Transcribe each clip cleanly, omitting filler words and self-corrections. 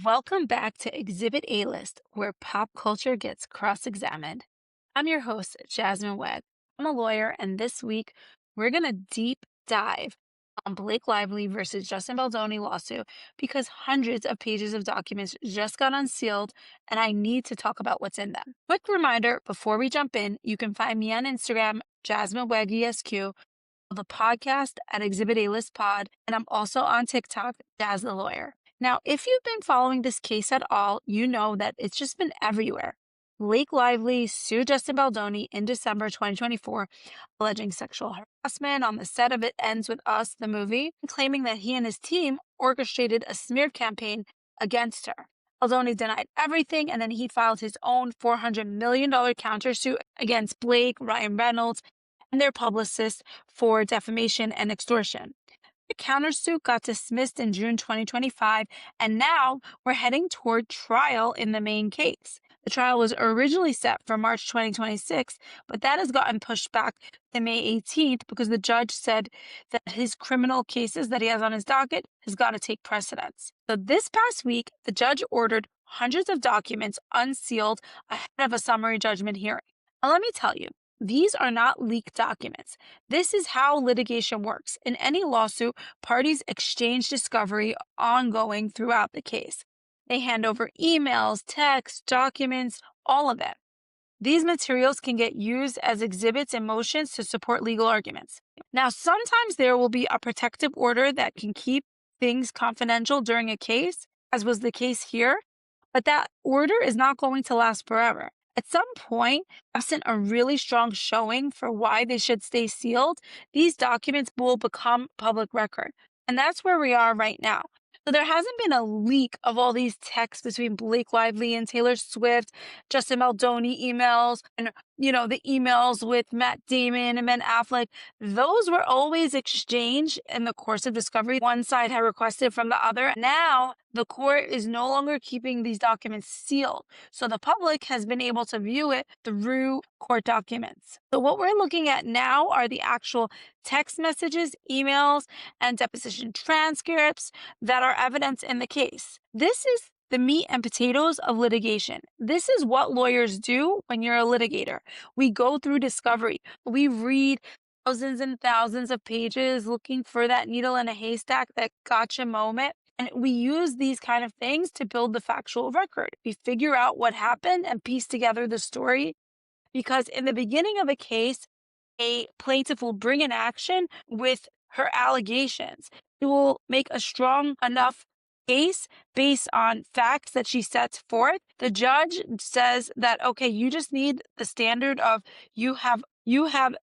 Welcome back to Exhibit A List, where pop culture gets cross-examined. I'm your host, Jasmine Weg. I'm a lawyer, and this week we're going to deep dive on Blake Lively versus Justin Baldoni lawsuit because hundreds of pages of documents just got unsealed, and I need to talk about what's in them. Quick reminder before we jump in, you can find me on Instagram, Jasmine Weg ESQ, the podcast at Exhibit A List Pod, and I'm also on TikTok, Jazz the Lawyer. Now, if you've been following this case at all, you know that it's just been everywhere. Blake Lively sued Justin Baldoni in December 2024, alleging sexual harassment on the set of It Ends With Us, the movie, claiming that he and his team orchestrated a smear campaign against her. Baldoni denied everything, and then he filed his own $400 million countersuit against Blake, Ryan Reynolds, and their publicists for defamation and extortion. The countersuit got dismissed in June 2025, and now we're heading toward trial in the main case. The trial was originally set for March 2026, but that has gotten pushed back to May 18th because the judge said that his criminal cases that he has on his docket has got to take precedence. So this past week, the judge ordered hundreds of documents unsealed ahead of a summary judgment hearing. Now, let me tell you, these are not leaked documents. This is how litigation works. In any lawsuit, parties exchange discovery ongoing throughout the case. They hand over emails, texts, documents, all of it. These materials can get used as exhibits and motions to support legal arguments. Now, sometimes there will be a protective order that can keep things confidential during a case, as was the case here, but that order is not going to last forever. At some point, absent a really strong showing for why they should stay sealed, these documents will become public record. And that's where we are right now. So there hasn't been a leak of all these texts between Blake Lively and Taylor Swift, Justin Baldoni emails, and the emails with Matt Damon and Ben Affleck. Those were always exchanged in the course of discovery. One side had requested from the other. Now the court is no longer keeping these documents sealed. So the public has been able to view it through court documents. So what we're looking at now are the actual text messages, emails, and deposition transcripts that are evidence in the case. This is the meat and potatoes of litigation. This is what lawyers do when you're a litigator. We go through discovery. We read thousands and thousands of pages looking for that needle in a haystack, that gotcha moment. And we use these kind of things to build the factual record. We figure out what happened and piece together the story. Because in the beginning of a case, a plaintiff will bring an action with her allegations. It will make a strong enough case based on facts that she sets forth. The judge says that, okay, you just need the standard of you have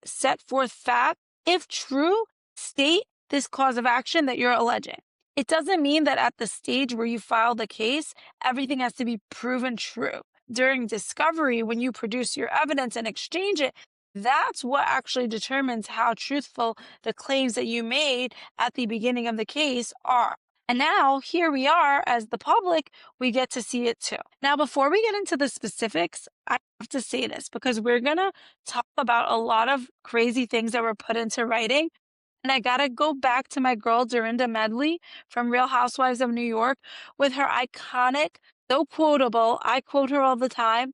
set forth fact. If true, state this cause of action that you're alleging. It doesn't mean that at the stage where you file the case, everything has to be proven true. During discovery, when you produce your evidence and exchange it, that's what actually determines how truthful the claims that you made at the beginning of the case are. And now here we are as the public, we get to see it too. Now, before we get into the specifics, I have to say this because we're going to talk about a lot of crazy things that were put into writing. And I got to go back to my girl, Dorinda Medley from Real Housewives of New York with her iconic, so quotable, I quote her all the time.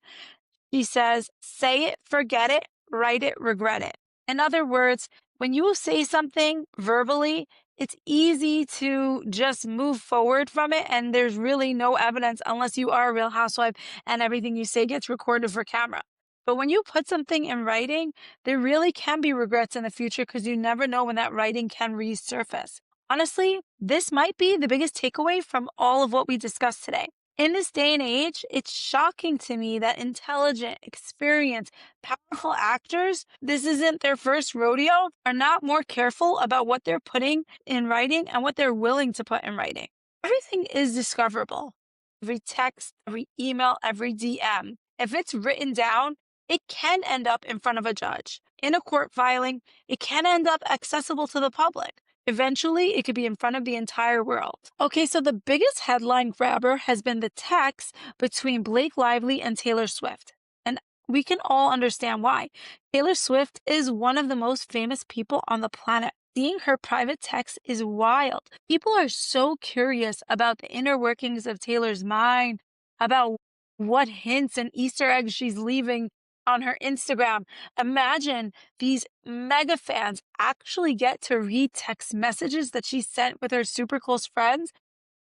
She says, say it, forget it, write it, regret it. In other words, when you say something verbally, it's easy to just move forward from it, and there's really no evidence unless you are a Real Housewife and everything you say gets recorded for camera. But when you put something in writing, there really can be regrets in the future because you never know when that writing can resurface. Honestly, this might be the biggest takeaway from all of what we discussed today. In this day and age, it's shocking to me that intelligent, experienced, powerful actors, this isn't their first rodeo, are not more careful about what they're putting in writing and what they're willing to put in writing. Everything is discoverable. Every text, every email, every DM. If it's written down, it can end up in front of a judge. In a court filing, it can end up accessible to the public. Eventually, it could be in front of the entire world. Okay, so the biggest headline grabber has been the text between Blake Lively and Taylor Swift. And we can all understand why. Taylor Swift is one of the most famous people on the planet Seeing her private text is wild. People are so curious about the inner workings of Taylor's mind, about what hints and Easter eggs she's leaving on her Instagram. Imagine these mega fans actually get to read text messages that she sent with her super close friends.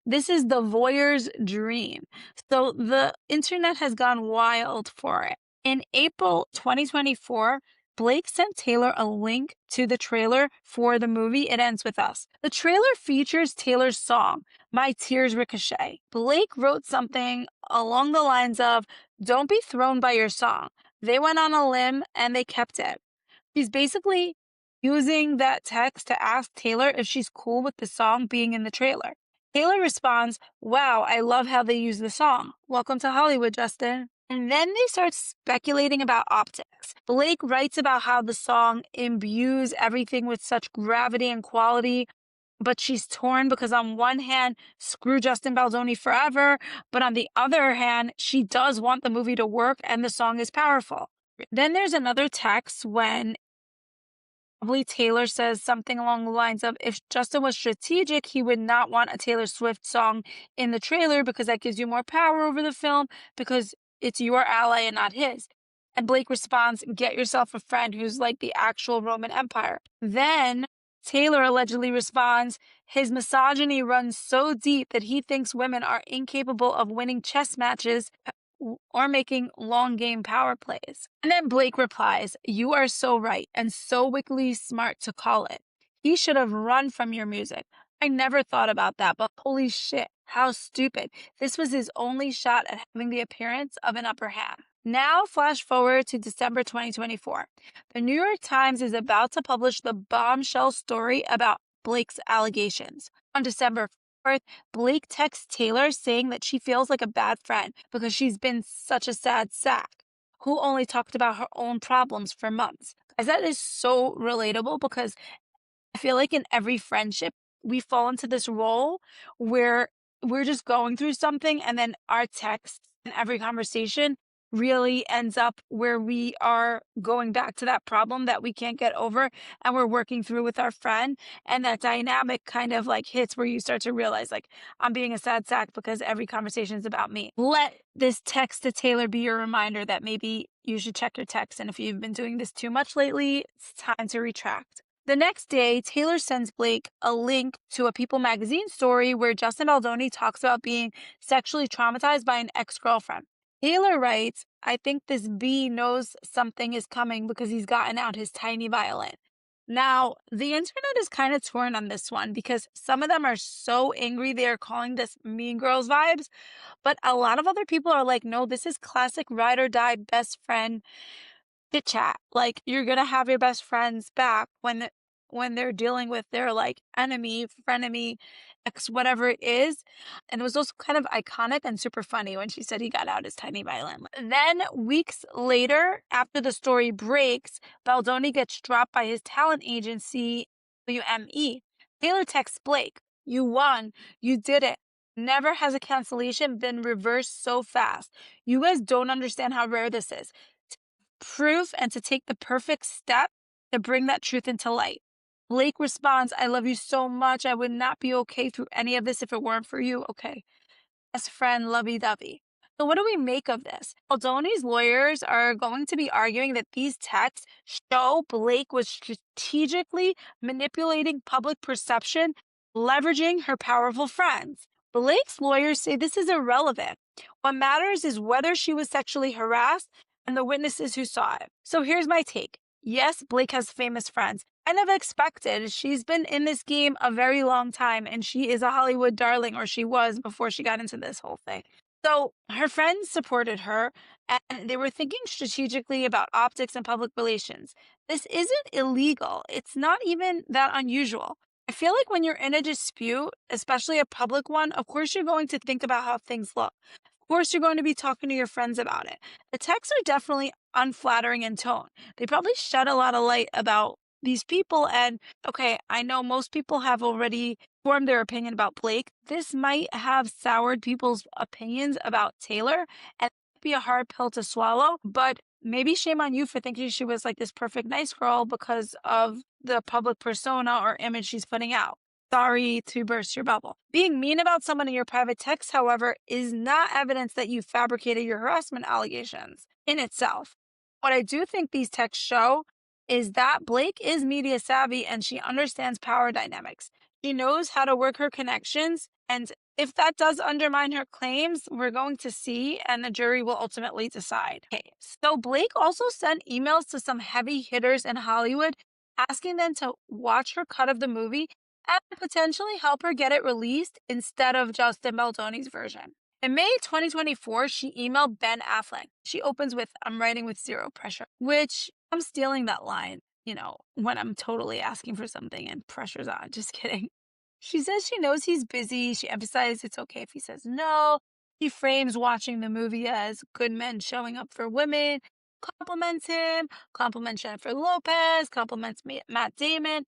This is the voyeur's dream. So the internet has gone wild for it. In April 2024, Blake sent Taylor a link to the trailer for the movie It Ends With Us. The trailer features Taylor's song, My Tears Ricochet. Blake wrote something along the lines of, "Don't be thrown by your song." They went on a limb and they kept it. She's basically using that text to ask Taylor if she's cool with the song being in the trailer. Taylor responds, "Wow, I love how they use the song. Welcome to Hollywood, Justin." And then they start speculating about optics. Blake writes about how the song imbues everything with such gravity and quality, but she's torn because on one hand, screw Justin Baldoni forever, but on the other hand, she does want the movie to work and the song is powerful. Then there's another text when probably Taylor says something along the lines of, if Justin was strategic, he would not want a Taylor Swift song in the trailer because that gives you more power over the film because it's your ally and not his. And Blake responds, "Get yourself a friend who's like the actual Roman Empire." Then Taylor allegedly responds, "His misogyny runs so deep that he thinks women are incapable of winning chess matches or making long game power plays." And then Blake replies, "You are so right and so wickedly smart to call it. He should have run from your music. I never thought about that, but holy shit, how stupid. This was his only shot at having the appearance of an upper hand." Now, flash forward to December 2024. The New York Times is about to publish the bombshell story about Blake's allegations. On December 4th, Blake texts Taylor saying that she feels like a bad friend because she's been such a sad sack who only talked about her own problems for months. Guys, that is so relatable because I feel like in every friendship, we fall into this role where we're just going through something and then our text in every conversation really ends up where we are going back to that problem that we can't get over and we're working through with our friend. And that dynamic kind of like hits where you start to realize, like, I'm being a sad sack because every conversation is about me. Let this text to Taylor be your reminder that maybe you should check your text. And if you've been doing this too much lately, it's time to retract. The next day, Taylor sends Blake a link to a People magazine story where Justin Baldoni talks about being sexually traumatized by an ex-girlfriend. Taylor writes, "I think this B knows something is coming because he's gotten out his tiny violin." Now, the internet is kind of torn on this one because some of them are so angry they are calling this Mean Girls vibes, but a lot of other people are like, no, this is classic ride or die best friend chit chat. Like, you're gonna have your best friends back when they're dealing with their like enemy, frenemy, ex whatever it is. And it was also kind of iconic and super funny when she said he got out his tiny violin. Then weeks later, after the story breaks, Baldoni gets dropped by his talent agency, WME. Taylor texts Blake, "You won. You did it. Never has a cancellation been reversed so fast. You guys don't understand how rare this is. Proof and to take the perfect step to bring that truth into light." Blake responds, "I love you so much. I would not be okay through any of this if it weren't for you." Okay. Best friend, lovey-dovey. So what do we make of this? Baldoni's lawyers are going to be arguing that these texts show Blake was strategically manipulating public perception, leveraging her powerful friends. Blake's lawyers say this is irrelevant. What matters is whether she was sexually harassed and the witnesses who saw it. So here's my take. Yes, Blake has famous friends. I never expected. She's been in this game a very long time and she is a Hollywood darling, or she was before she got into this whole thing. So her friends supported her and they were thinking strategically about optics and public relations. This isn't illegal. It's not even that unusual. I feel like when you're in a dispute, especially a public one, of course you're going to think about how things look. Of course, you're going to be talking to your friends about it. The texts are definitely unflattering in tone. They probably shed a lot of light about these people. And okay, I know most people have already formed their opinion about Blake. This might have soured people's opinions about Taylor and be a hard pill to swallow, but maybe shame on you for thinking she was like this perfect nice girl because of the public persona or image she's putting out. Sorry to burst your bubble. Being mean about someone in your private text, however, is not evidence that you fabricated your harassment allegations in itself. What I do think these texts show is that Blake is media savvy and she understands power dynamics. She knows how to work her connections. And if that does undermine her claims, we're going to see, and the jury will ultimately decide. Okay, so Blake also sent emails to some heavy hitters in Hollywood asking them to watch her cut of the movie and potentially help her get it released instead of Justin Baldoni's version. In May 2024, she emailed Ben Affleck. She opens with, "I'm writing with zero pressure," which I'm stealing that line, when I'm totally asking for something and pressure's on. Just kidding. She says she knows he's busy. She emphasizes it's okay if he says no. He frames watching the movie as good men showing up for women, compliments him, compliments Jennifer Lopez, compliments Matt Damon,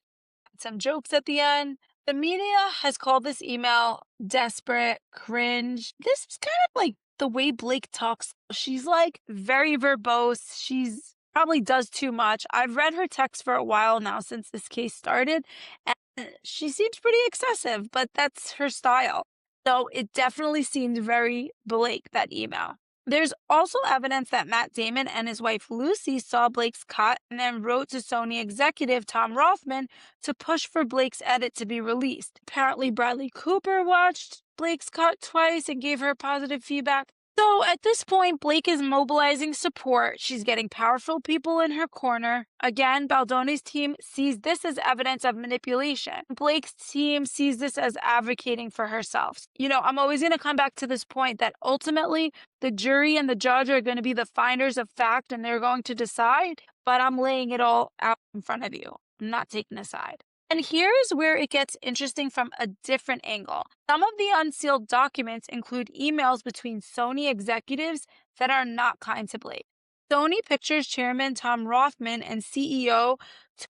some jokes at the end. The media has called this email desperate, cringe. This is kind of like the way Blake talks. She's like very verbose. She's probably does too much. I've read her text for a while now since this case started, and she seems pretty excessive, but that's her style. So it definitely seemed very Blake, that email. There's also evidence that Matt Damon and his wife Lucy saw Blake's cut and then wrote to Sony executive Tom Rothman to push for Blake's edit to be released. Apparently, Bradley Cooper watched Blake's cut twice and gave her positive feedback. So at this point, Blake is mobilizing support. She's getting powerful people in her corner. Again, Baldoni's team sees this as evidence of manipulation. Blake's team sees this as advocating for herself. I'm always going to come back to this point that ultimately the jury and the judge are going to be the finders of fact and they're going to decide, but I'm laying it all out in front of you. I'm not taking a side. And here's where it gets interesting from a different angle. Some of the unsealed documents include emails between Sony executives that are not kind to Blake. Sony Pictures Chairman Tom Rothman and CEO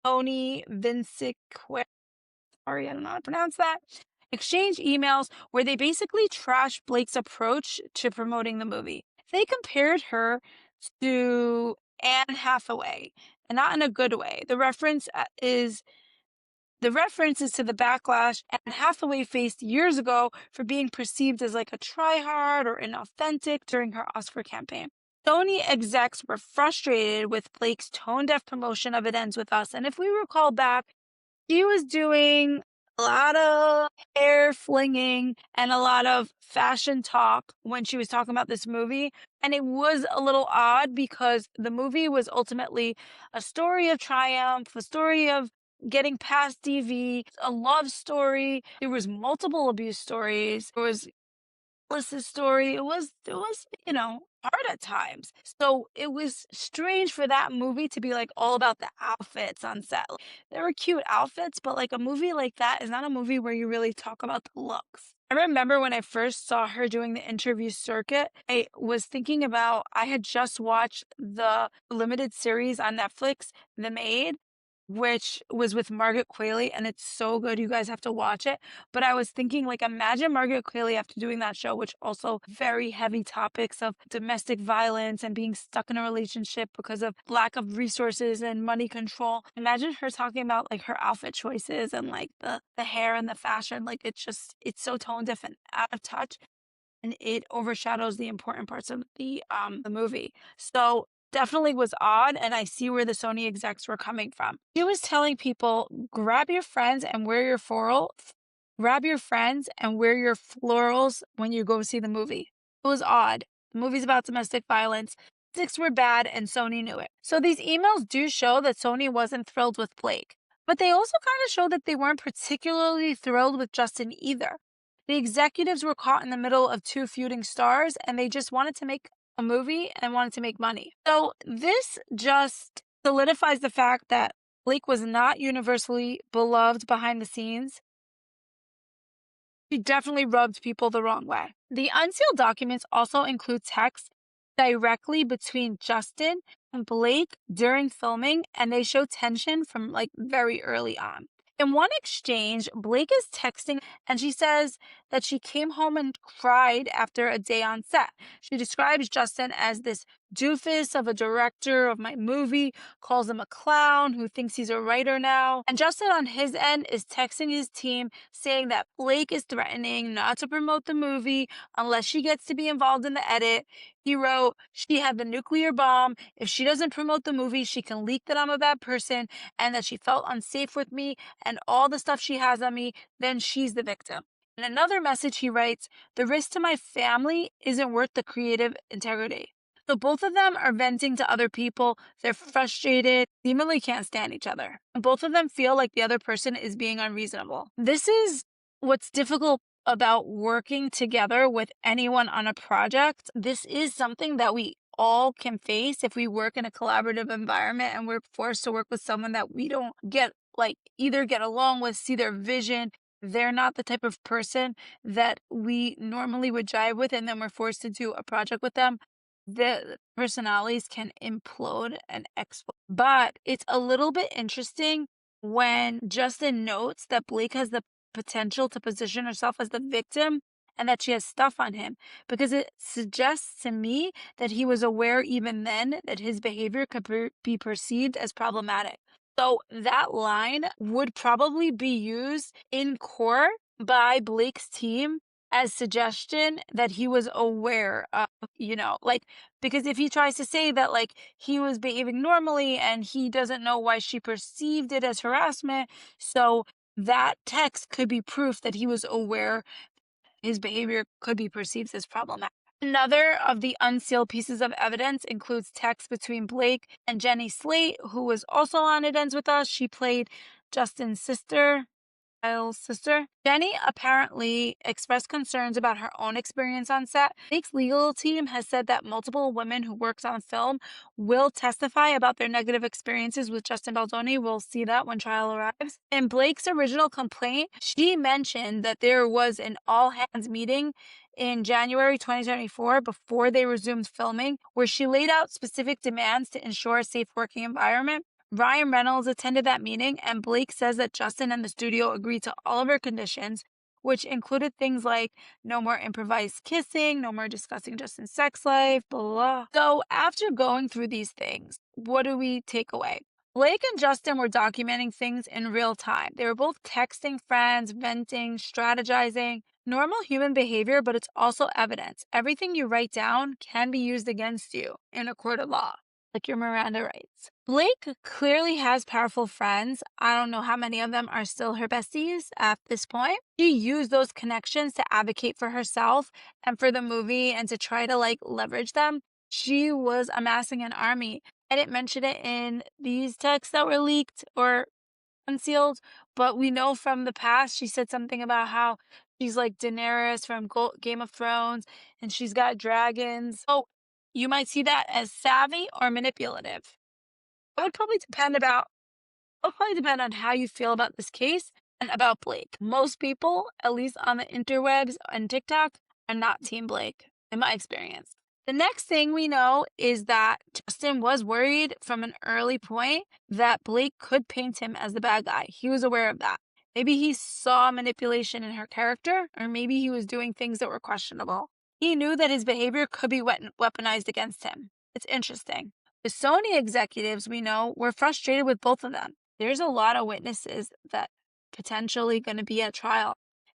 Tony Vincic, sorry, I don't know how to pronounce that, exchange emails where they basically trash Blake's approach to promoting the movie. They compared her to Anne Hathaway, and not in a good way. The reference is to the backlash Anne Hathaway faced years ago for being perceived as like a tryhard or inauthentic during her Oscar campaign. Sony execs were frustrated with Blake's tone-deaf promotion of It Ends With Us, and if we recall back, she was doing a lot of hair flinging and a lot of fashion talk when she was talking about this movie. And it was a little odd because the movie was ultimately a story of triumph, a story of getting past DV, a love story. There was multiple abuse stories. There was Melissa's story. It was, hard at times. So it was strange for that movie to be like all about the outfits on set. Like, there were cute outfits, but like a movie like that is not a movie where you really talk about the looks. I remember when I first saw her doing the interview circuit, I was thinking about, I had just watched the limited series on Netflix, The Maid, which was with Margaret Qualley, and it's so good. You guys have to watch it. But I was thinking, like, imagine Margaret Qualley after doing that show, which also very heavy topics of domestic violence and being stuck in a relationship because of lack of resources and money control. Imagine her talking about like her outfit choices and like the hair and the fashion. Like it's so tone deaf and out of touch, and it overshadows the important parts of the movie. So definitely was odd, and I see where the Sony execs were coming from. She was telling people, grab your friends and wear your florals when you go see the movie. It was odd. The movie's about domestic violence. Six were bad, and Sony knew it. So these emails do show that Sony wasn't thrilled with Blake, but they also kind of show that they weren't particularly thrilled with Justin either. The executives were caught in the middle of two feuding stars, and they just wanted to make a movie and wanted to make money. So this just solidifies the fact that Blake was not universally beloved behind the scenes. He definitely rubbed people the wrong way. The unsealed documents also include texts directly between Justin and Blake during filming, and they show tension from like very early on. In one exchange, Blake is texting and she says that she came home and cried after a day on set. She describes Justin as this doofus of a director of my movie, calls him a clown who thinks he's a writer now. And Justin, on his end, is texting his team saying that Blake is threatening not to promote the movie unless she gets to be involved in the edit. He wrote, she had the nuclear bomb. If she doesn't promote the movie, she can leak that I'm a bad person and that she felt unsafe with me and all the stuff she has on me, then she's the victim. In another message, he writes, the risk to my family isn't worth the creative integrity. So both of them are venting to other people. They're frustrated, seemingly can't stand each other. And both of them feel like the other person is being unreasonable. This is what's difficult about working together with anyone on a project. This is something that we all can face if we work in a collaborative environment and we're forced to work with someone that we don't either get along with, see their vision. They're not the type of person that we normally would jive with, and then we're forced to do a project with them. The personalities can implode and explode. But it's a little bit interesting when Justin notes that Blake has the potential to position herself as the victim and that she has stuff on him, because it suggests to me that he was aware even then that his behavior could be perceived as problematic. So that line would probably be used in court by Blake's team as suggestion that he was aware of, because if he tries to say that he was behaving normally and he doesn't know why she perceived it as harassment, so that text could be proof that he was aware his behavior could be perceived as problematic. Another of the unsealed pieces of evidence includes text between Blake and Jenny Slate, who was also on It Ends With Us. She played Justin's sister. Kyle's sister. Jenny apparently expressed concerns about her own experience on set. Blake's legal team has said that multiple women who worked on film will testify about their negative experiences with Justin Baldoni. We'll see that when trial arrives. In Blake's original complaint, she mentioned that there was an all-hands meeting in January 2024 before they resumed filming, where she laid out specific demands to ensure a safe working environment. Ryan Reynolds attended that meeting, and Blake says that Justin and the studio agreed to all of her conditions, which included things like no more improvised kissing, no more discussing Justin's sex life, blah, blah, blah. So after going through these things, what do we take away? Blake and Justin were documenting things in real time. They were both texting friends, venting, strategizing. Normal human behavior, but it's also evidence. Everything you write down can be used against you in a court of law, like your Miranda rights. Blake clearly has powerful friends. I don't know how many of them are still her besties at this point. She used those connections to advocate for herself and for the movie and to try to leverage them. She was amassing an army. I didn't mention it in these texts that were leaked or unsealed, but we know from the past she said something about how she's like Daenerys from Game of Thrones and she's got dragons. Oh, you might see that as savvy or manipulative. It would probably depend on how you feel about this case and about Blake. Most people, at least on the interwebs and TikTok, are not Team Blake, in my experience. The next thing we know is that Justin was worried from an early point that Blake could paint him as the bad guy. He was aware of that. Maybe he saw manipulation in her character, or maybe he was doing things that were questionable. He knew that his behavior could be weaponized against him. It's interesting. The Sony executives, we know, were frustrated with both of them. There's a lot of witnesses that potentially going to be at trial.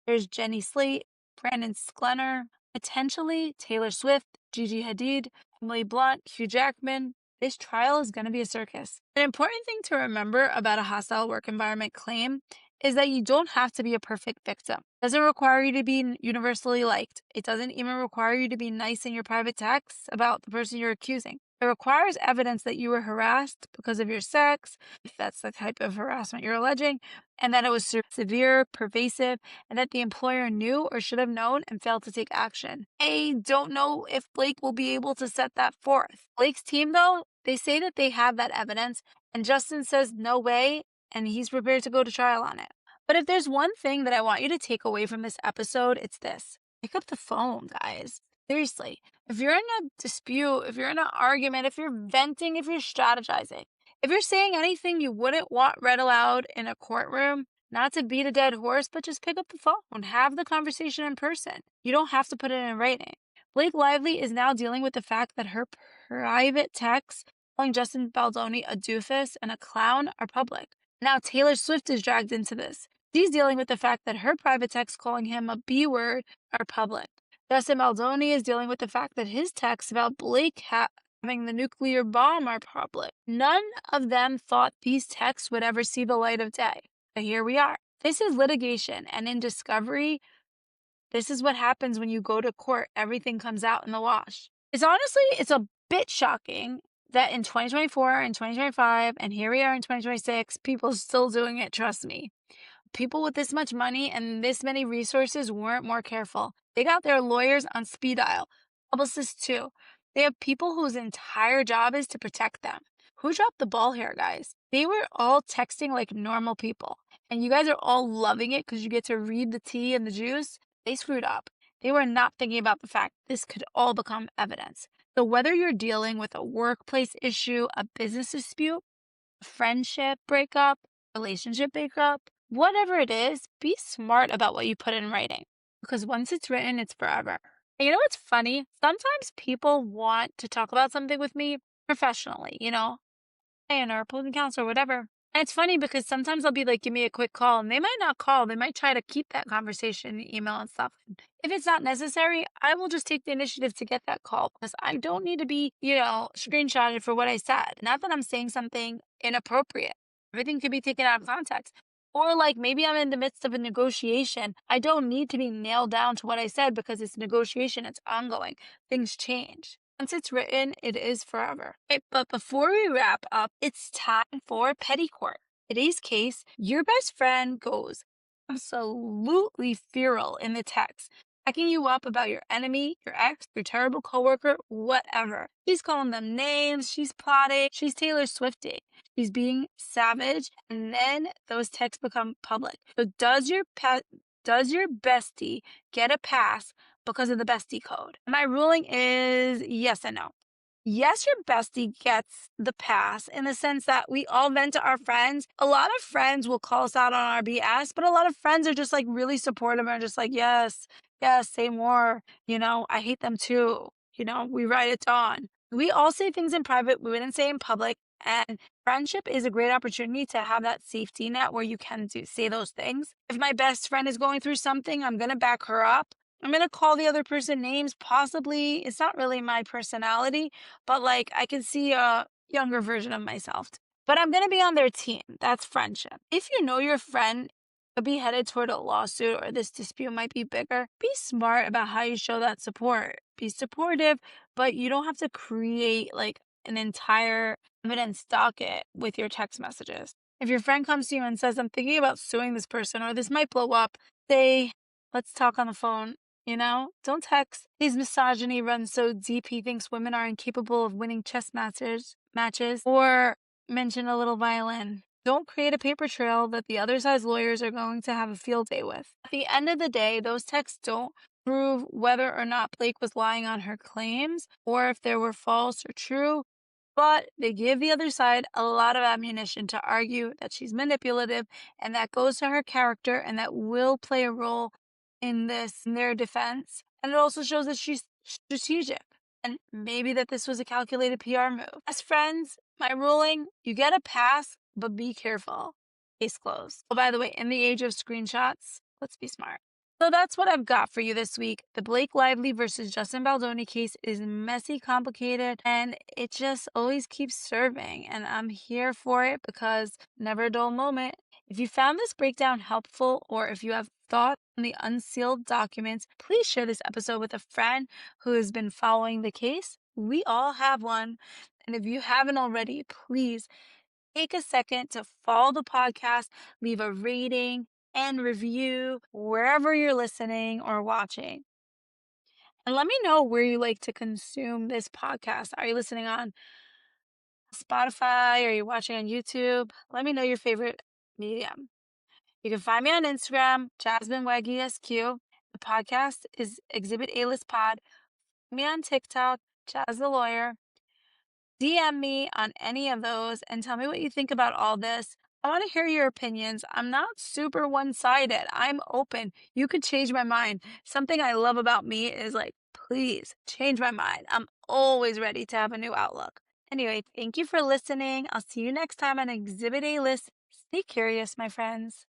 There's Jenny Slate, Brandon Sklenar, potentially Taylor Swift, Gigi Hadid, Emily Blunt, Hugh Jackman. This trial is going to be a circus. An important thing to remember about a hostile work environment claim is that you don't have to be a perfect victim. It doesn't require you to be universally liked. It doesn't even require you to be nice in your private texts about the person you're accusing. It requires evidence that you were harassed because of your sex, if that's the type of harassment you're alleging, and that it was severe, pervasive, and that the employer knew or should have known and failed to take action. I don't know if Blake will be able to set that forth. Blake's team, though, they say that they have that evidence, and Justin says no way, and he's prepared to go to trial on it. But if there's one thing that I want you to take away from this episode, it's this. Pick up the phone, guys. Seriously. If you're in a dispute, if you're in an argument, if you're venting, if you're strategizing, if you're saying anything you wouldn't want read aloud in a courtroom, not to beat a dead horse, but just pick up the phone and have the conversation in person. You don't have to put it in writing. Blake Lively is now dealing with the fact that her private texts calling Justin Baldoni a doofus and a clown are public. Now Taylor Swift is dragged into this. She's dealing with the fact that her private texts calling him a B word are public. Justin Baldoni is dealing with the fact that his texts about Blake having the nuclear bomb are public. None of them thought these texts would ever see the light of day. But here we are. This is litigation, and in discovery, this is what happens when you go to court. Everything comes out in the wash. It's a bit shocking that in 2024 and 2025, and here we are in 2026, people are still doing it, trust me. People with this much money and this many resources weren't more careful. They got their lawyers on speed dial, publicists too. They have people whose entire job is to protect them. Who dropped the ball here, guys? They were all texting like normal people, and you guys are all loving it because you get to read the tea and the juice. They screwed up. They were not thinking about the fact this could all become evidence. So whether you're dealing with a workplace issue, a business dispute, a friendship breakup, relationship breakup, whatever it is, be smart about what you put in writing. Because once it's written, it's forever. And you know what's funny? Sometimes people want to talk about something with me professionally, or opposing counsel or whatever. And it's funny because sometimes I'll be like, give me a quick call, and they might not call. They might try to keep that conversation, email and stuff. If it's not necessary, I will just take the initiative to get that call because I don't need to be, screenshotted for what I said. Not that I'm saying something inappropriate. Everything could be taken out of context. Or like maybe I'm in the midst of a negotiation. I don't need to be nailed down to what I said because it's negotiation. It's ongoing. Things change. Once it's written, it is forever. Okay, but before we wrap up, it's time for petty court. Today's case, your best friend goes absolutely feral in the text, backing you up about your enemy, your ex, your terrible coworker, whatever. She's calling them names, she's plotting, she's Taylor Swifting. She's being savage, and then those texts become public. So does your bestie get a pass because of the bestie code? My ruling is yes and no. Yes, your bestie gets the pass in the sense that we all vent to our friends. A lot of friends will call us out on our BS, but a lot of friends are just like really supportive and are just like, yes, say more. I hate them too. We write it on. We all say things in private, we wouldn't say in public. And friendship is a great opportunity to have that safety net where you can say those things. If my best friend is going through something, I'm going to back her up. I'm going to call the other person names, possibly. It's not really my personality, but like I can see a younger version of myself. But I'm going to be on their team. That's friendship. If you know your friend could be headed toward a lawsuit or this dispute might be bigger, be smart about how you show that support. Be supportive, but you don't have to create like an entire evidence docket with your text messages. If your friend comes to you and says, I'm thinking about suing this person or this might blow up, say, let's talk on the phone. Don't text. His misogyny runs so deep he thinks women are incapable of winning chess matches, or mention a little violin. Don't create a paper trail that the other side's lawyers are going to have a field day with. At the end of the day, those texts don't prove whether or not Blake was lying on her claims or if they were false or true, but they give the other side a lot of ammunition to argue that she's manipulative, and that goes to her character and that will play a role in their defense. And it also shows that she's strategic and maybe that this was a calculated PR move. As friends, my ruling, you get a pass, but be careful. Case closed. Oh, by the way, in the age of screenshots, let's be smart. So that's what I've got for you this week. The Blake Lively versus Justin Baldoni case is messy, complicated, and it just always keeps serving. And I'm here for it because never a dull moment. If you found this breakdown helpful, or if you have thoughts on the unsealed documents, please share this episode with a friend who has been following the case. We all have one. And if you haven't already, please take a second to follow the podcast, leave a rating and review wherever you're listening or watching. And let me know where you like to consume this podcast. Are you listening on Spotify? Are you watching on YouTube? Let me know your favorite medium. You can find me on Instagram, Jasmine Weg ESQ. The podcast is Exhibit A-List Pod. Me on TikTok, Jazz the Lawyer. DM me on any of those and tell me what you think about all this. I want to hear your opinions. I'm not super one-sided. I'm open. You could change my mind. Something I love about me is like, please change my mind. I'm always ready to have a new outlook. Anyway, thank you for listening. I'll see you next time on Exhibit A List. Stay curious, my friends.